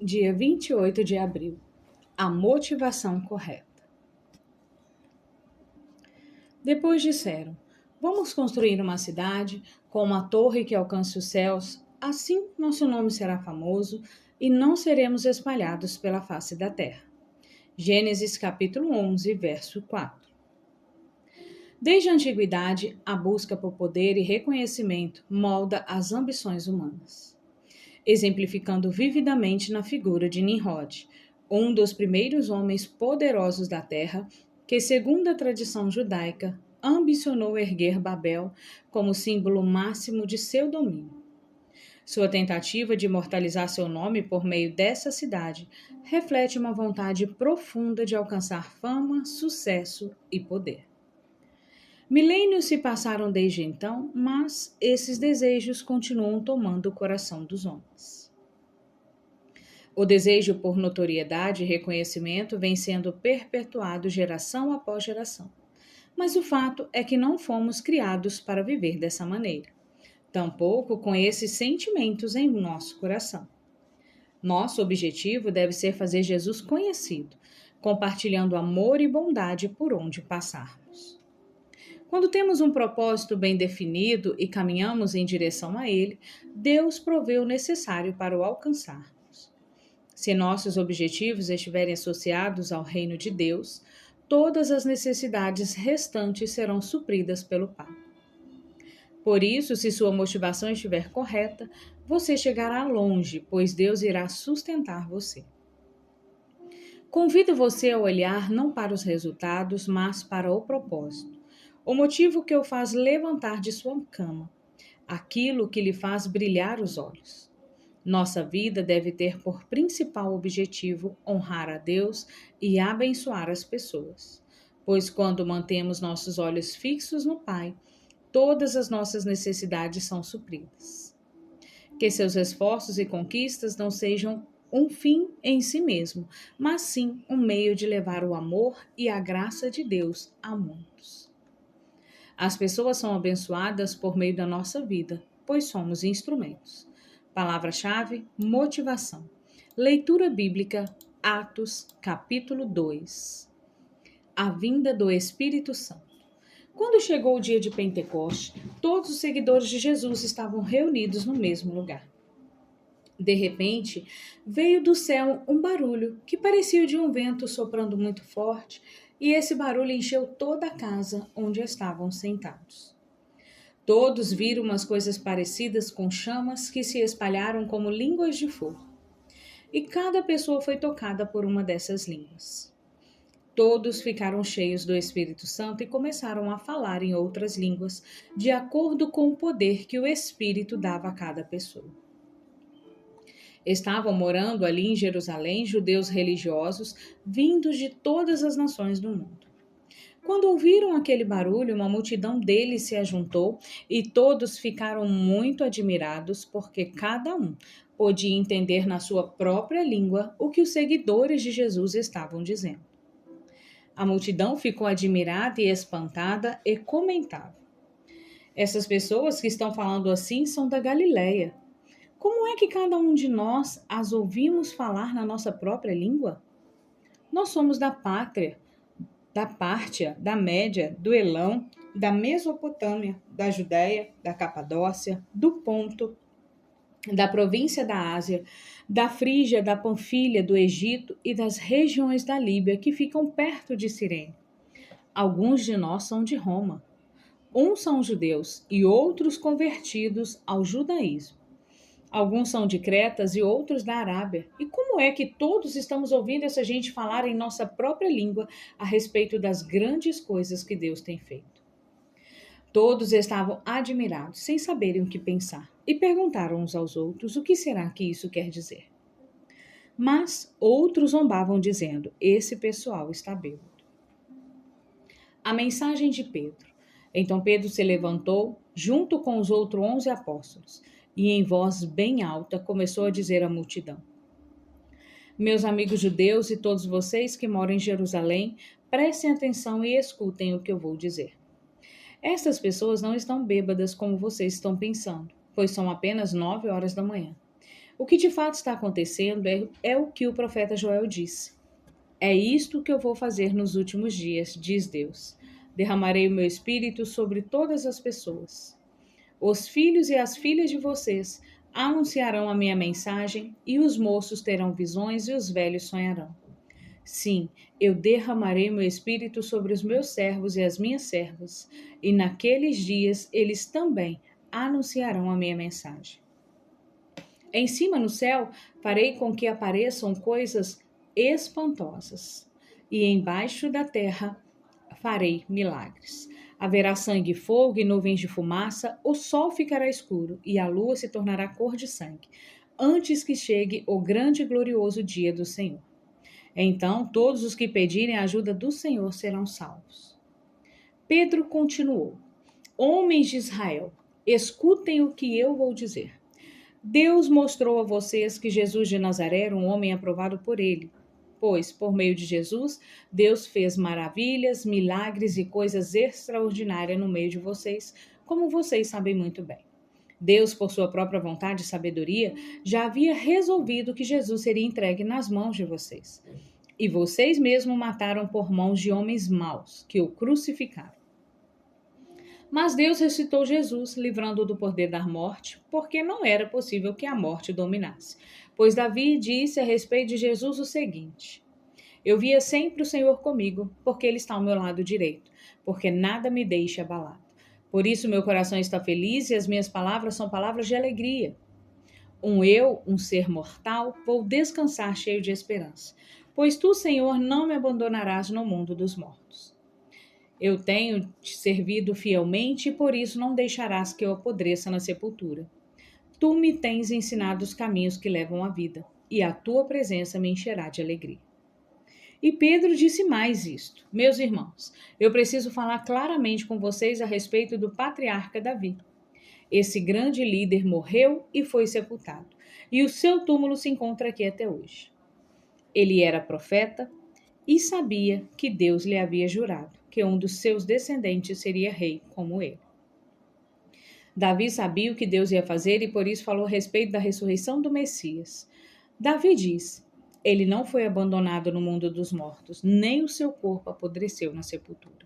Dia 28 de abril. A motivação correta. Depois disseram: Vamos construir uma cidade com uma torre que alcance os céus, assim nosso nome será famoso e não seremos espalhados pela face da terra. Gênesis capítulo 11, verso 4. Desde a antiguidade, a busca por poder e reconhecimento molda as ambições humanas, exemplificando vividamente na figura de Nimrod, um dos primeiros homens poderosos da terra, que, segundo a tradição judaica, ambicionou erguer Babel como símbolo máximo de seu domínio. Sua tentativa de imortalizar seu nome por meio dessa cidade reflete uma vontade profunda de alcançar fama, sucesso e poder. Milênios se passaram desde então, mas esses desejos continuam tomando o coração dos homens. O desejo por notoriedade e reconhecimento vem sendo perpetuado geração após geração. Mas o fato é que não fomos criados para viver dessa maneira, tampouco com esses sentimentos em nosso coração. Nosso objetivo deve ser fazer Jesus conhecido, compartilhando amor e bondade por onde passarmos. Quando temos um propósito bem definido e caminhamos em direção a ele, Deus provê o necessário para o alcançar. Se nossos objetivos estiverem associados ao reino de Deus, todas as necessidades restantes serão supridas pelo Pai. Por isso, se sua motivação estiver correta, você chegará longe, pois Deus irá sustentar você. Convido você a olhar não para os resultados, mas para o propósito, o motivo que o faz levantar de sua cama, aquilo que lhe faz brilhar os olhos. Nossa vida deve ter por principal objetivo honrar a Deus e abençoar as pessoas, pois quando mantemos nossos olhos fixos no Pai, todas as nossas necessidades são supridas. Que seus esforços e conquistas não sejam um fim em si mesmo, mas sim um meio de levar o amor e a graça de Deus a muitos. As pessoas são abençoadas por meio da nossa vida, pois somos instrumentos. Palavra-chave: motivação. Leitura bíblica, Atos, capítulo 2. A vinda do Espírito Santo. Quando chegou o dia de Pentecoste, todos os seguidores de Jesus estavam reunidos no mesmo lugar. De repente, veio do céu um barulho que parecia o de um vento soprando muito forte, e esse barulho encheu toda a casa onde estavam sentados. Todos viram umas coisas parecidas com chamas que se espalharam como línguas de fogo. E cada pessoa foi tocada por uma dessas línguas. Todos ficaram cheios do Espírito Santo e começaram a falar em outras línguas, de acordo com o poder que o Espírito dava a cada pessoa. Estavam morando ali em Jerusalém judeus religiosos vindos de todas as nações do mundo. Quando ouviram aquele barulho, uma multidão deles se ajuntou e todos ficaram muito admirados, porque cada um podia entender na sua própria língua o que os seguidores de Jesus estavam dizendo. A multidão ficou admirada e espantada e comentava: Essas pessoas que estão falando assim são da Galileia. Como é que cada um de nós as ouvimos falar na nossa própria língua? Nós somos da Pártia, da Média, do Elão, da Mesopotâmia, da Judéia, da Capadócia, do Ponto, da província da Ásia, da Frígia, da Panfilha, do Egito e das regiões da Líbia que ficam perto de Cirene. Alguns de nós são de Roma. Uns são judeus e outros convertidos ao judaísmo. Alguns são de Cretas e outros da Arábia. E como é que todos estamos ouvindo essa gente falar em nossa própria língua a respeito das grandes coisas que Deus tem feito? Todos estavam admirados, sem saberem o que pensar, e perguntaram uns aos outros o que será que isso quer dizer. Mas outros zombavam, dizendo: Esse pessoal está bêbado. A mensagem de Pedro. Então Pedro se levantou, junto com os outros 11 apóstolos, e em voz bem alta começou a dizer à multidão: Meus amigos judeus e todos vocês que moram em Jerusalém, prestem atenção e escutem o que eu vou dizer. Estas pessoas não estão bêbadas como vocês estão pensando, pois são apenas 9 horas da manhã. O que de fato está acontecendo é o que o profeta Joel disse. É isto que eu vou fazer nos últimos dias, diz Deus. Derramarei o meu espírito sobre todas as pessoas. Os filhos e as filhas de vocês anunciarão a minha mensagem, e os moços terão visões e os velhos sonharão. Sim, eu derramarei meu espírito sobre os meus servos e as minhas servas, e naqueles dias eles também anunciarão a minha mensagem. Em cima no céu, farei com que apareçam coisas espantosas, e embaixo da terra farei milagres. Haverá sangue e fogo e nuvens de fumaça, o sol ficará escuro e a lua se tornará cor de sangue, antes que chegue o grande e glorioso dia do Senhor. Então todos os que pedirem a ajuda do Senhor serão salvos. Pedro continuou: Homens de Israel, escutem o que eu vou dizer. Deus mostrou a vocês que Jesus de Nazaré era um homem aprovado por ele, pois, por meio de Jesus, Deus fez maravilhas, milagres e coisas extraordinárias no meio de vocês, como vocês sabem muito bem. Deus, por sua própria vontade e sabedoria, já havia resolvido que Jesus seria entregue nas mãos de vocês. E vocês mesmos mataram por mãos de homens maus, que o crucificaram. Mas Deus ressuscitou Jesus, livrando-o do poder da morte, porque não era possível que a morte dominasse. Pois Davi disse a respeito de Jesus o seguinte: Eu via sempre o Senhor comigo, porque Ele está ao meu lado direito, porque nada me deixa abalado. Por isso meu coração está feliz e as minhas palavras são palavras de alegria. Um ser mortal, vou descansar cheio de esperança. Pois tu, Senhor, não me abandonarás no mundo dos mortos. Eu tenho te servido fielmente e por isso não deixarás que eu apodreça na sepultura. Tu me tens ensinado os caminhos que levam à vida, e a tua presença me encherá de alegria. E Pedro disse mais isto: Meus irmãos, eu preciso falar claramente com vocês a respeito do patriarca Davi. Esse grande líder morreu e foi sepultado, e o seu túmulo se encontra aqui até hoje. Ele era profeta e sabia que Deus lhe havia jurado que um dos seus descendentes seria rei como ele. Davi sabia o que Deus ia fazer e por isso falou a respeito da ressurreição do Messias. Davi diz: Ele não foi abandonado no mundo dos mortos, nem o seu corpo apodreceu na sepultura.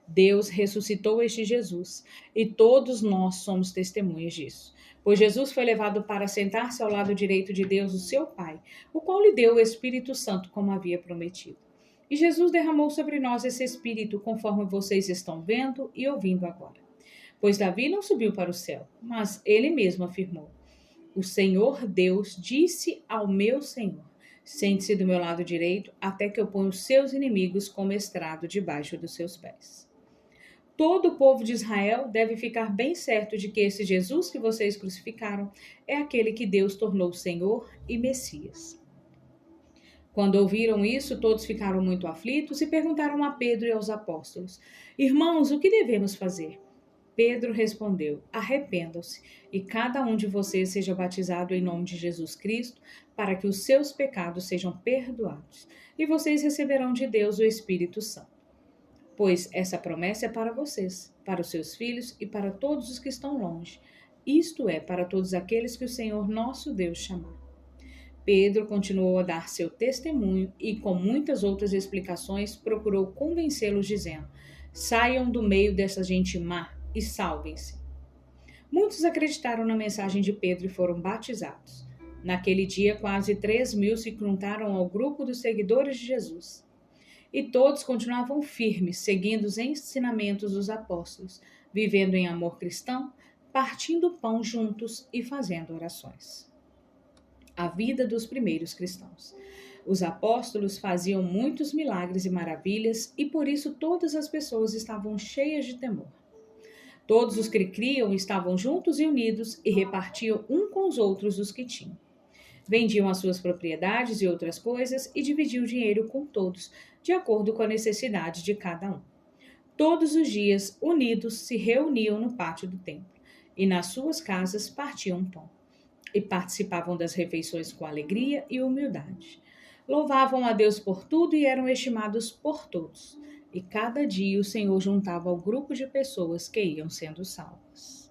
Deus ressuscitou este Jesus, e todos nós somos testemunhas disso. Pois Jesus foi levado para sentar-se ao lado direito de Deus, o seu Pai, o qual lhe deu o Espírito Santo, como havia prometido. E Jesus derramou sobre nós esse Espírito, conforme vocês estão vendo e ouvindo agora. Pois Davi não subiu para o céu, mas ele mesmo afirmou: O Senhor Deus disse ao meu Senhor: Sente-se do meu lado direito, até que eu ponha os seus inimigos como estrado debaixo dos seus pés. Todo o povo de Israel deve ficar bem certo de que esse Jesus que vocês crucificaram é aquele que Deus tornou Senhor e Messias. Quando ouviram isso, todos ficaram muito aflitos e perguntaram a Pedro e aos apóstolos: Irmãos, o que devemos fazer? Pedro respondeu: Arrependam-se e cada um de vocês seja batizado em nome de Jesus Cristo, para que os seus pecados sejam perdoados, e vocês receberão de Deus o Espírito Santo. Pois essa promessa é para vocês, para os seus filhos e para todos os que estão longe, isto é, para todos aqueles que o Senhor nosso Deus chamar. Pedro continuou a dar seu testemunho e, com muitas outras explicações, procurou convencê-los, dizendo: Saiam do meio dessa gente má e salvem-se. Muitos acreditaram na mensagem de Pedro e foram batizados. Naquele dia, quase 3.000 se juntaram ao grupo dos seguidores de Jesus. E todos continuavam firmes, seguindo os ensinamentos dos apóstolos, vivendo em amor cristão, partindo o pão juntos e fazendo orações. A vida dos primeiros cristãos. Os apóstolos faziam muitos milagres e maravilhas e por isso todas as pessoas estavam cheias de temor. Todos os que criam estavam juntos e unidos e repartiam um com os outros os que tinham. Vendiam as suas propriedades e outras coisas e dividiam o dinheiro com todos, de acordo com a necessidade de cada um. Todos os dias, unidos, se reuniam no pátio do templo e nas suas casas partiam pão. E participavam das refeições com alegria e humildade. Louvavam a Deus por tudo e eram estimados por todos. E cada dia o Senhor juntava ao grupo de pessoas que iam sendo salvas.